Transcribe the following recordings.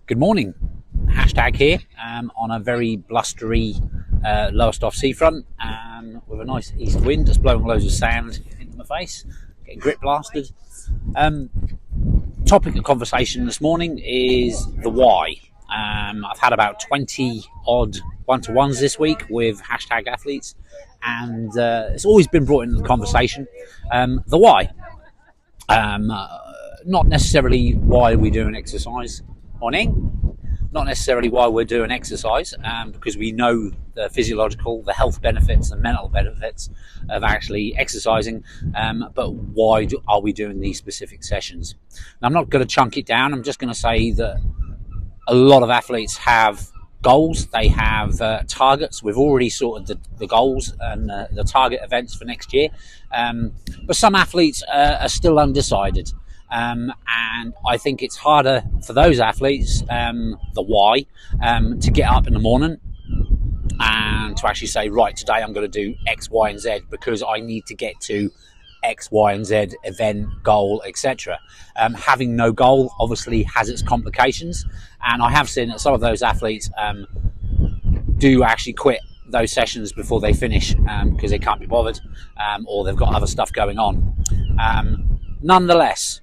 Good morning. Hashtag here on a very blustery Lowestoft seafront with a nice east wind that's blowing loads of sand into my face, getting grit blasted. Topic of conversation this morning is the why. I've had about 20 odd one-to-ones this week with hashtag athletes, and it's always been brought into the conversation. The why. Not necessarily why we do an exercise morning, not necessarily why we're doing exercise, because we know the physiological, the health benefits, the mental benefits of actually exercising, but why are we doing these specific sessions? Now, I'm not going to chunk it down. I'm just going to say that a lot of athletes have goals, they have targets. We've already sorted the goals and the target events for next year, but some athletes are still undecided. And I think it's harder for those athletes, the why, to get up in the morning and to actually say, right, today I'm going to do X, Y, and Z because I need to get to X, Y, and Z event, goal, etc. Having no goal obviously has its complications, and I have seen that some of those athletes do actually quit those sessions before they finish because they can't be bothered, or they've got other stuff going on. Nonetheless,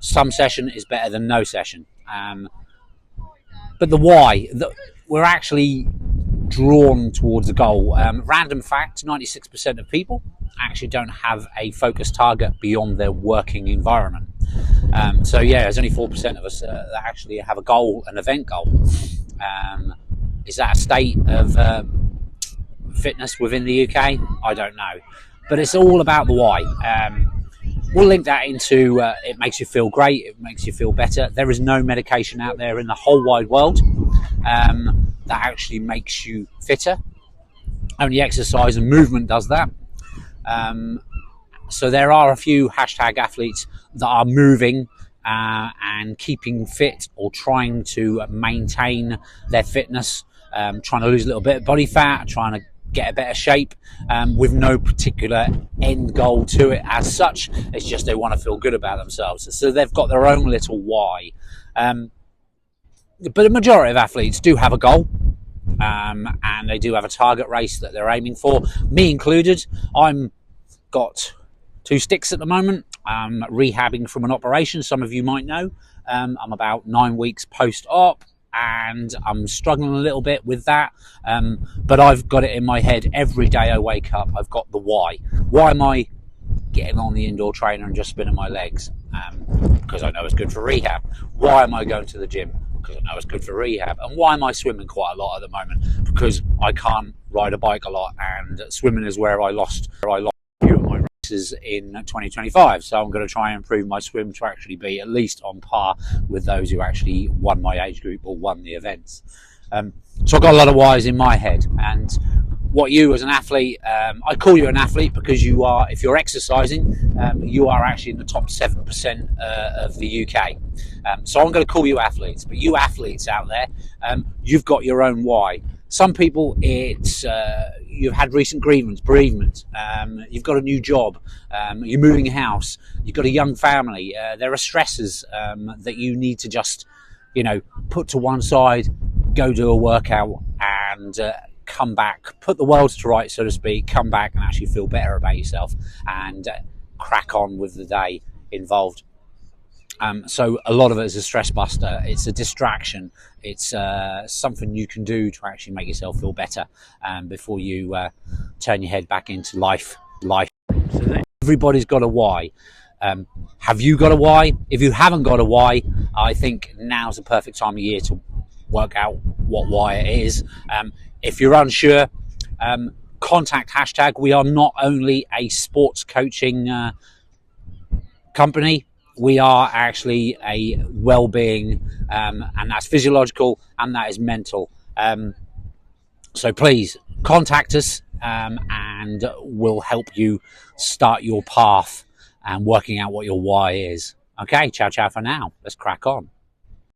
some session is better than no session. But the why, we're actually drawn towards a goal. Random fact, 96% of people actually don't have a focused target beyond their working environment. So yeah, there's only 4% of us that actually have a goal, an event goal. Is that a state of fitness within the UK? I don't know. But it's all about the why. We'll link that into it makes you feel great, it makes you feel better. There is no medication out there in the whole wide world that actually makes you fitter. Only exercise and movement does that. So there are a few hashtag athletes that are moving and keeping fit or trying to maintain their fitness, trying to lose a little bit of body fat, trying to get a better shape, with no particular end goal to it as such. It's just they want to feel good about themselves. So they've got their own little why. But the majority of athletes do have a goal, and they do have a target race that they're aiming for. Me included. I'm got 2 sticks at the moment. I'm rehabbing from an operation, some of you might know. I'm about 9 weeks post-op, and I'm struggling a little bit with that, but I've got it in my head every day I wake up. I've got the why. Why am I getting on the indoor trainer and just spinning my legs? Because I know it's good for rehab. Why am I going to the gym? Because I know it's good for rehab. And why am I swimming quite a lot at the moment? Because I can't ride a bike a lot, and swimming is where I lost a few of my races in 2025. So I'm going to try and improve my swim to actually be at least on par with those who actually won my age group or won the events. So I've got a lot of whys in my head. And what you as an athlete, I call you an athlete because you are, if you're exercising, you are actually in the top 7% of the UK. So I'm going to call you athletes, but you athletes out there, you've got your own why. Some people, it's you've had recent bereavement, you've got a new job, you're moving house, you've got a young family. There are stresses that you need to just, put to one side, go do a workout, and come back, put the world to rights, so to speak, come back and actually feel better about yourself and crack on with the day involved. So a lot of it is a stress buster. It's a distraction. It's something you can do to actually make yourself feel better before you turn your head back into life. So everybody's got a why. Have you got a why? If you haven't got a why, I think now's the perfect time of year to work out what why it is. If you're unsure, contact hashtag. We are not only a sports coaching company, we are actually a well-being, and that's physiological and that is mental. So please contact us, and we'll help you start your path and working out what your why is. Okay, ciao for now. Let's crack on.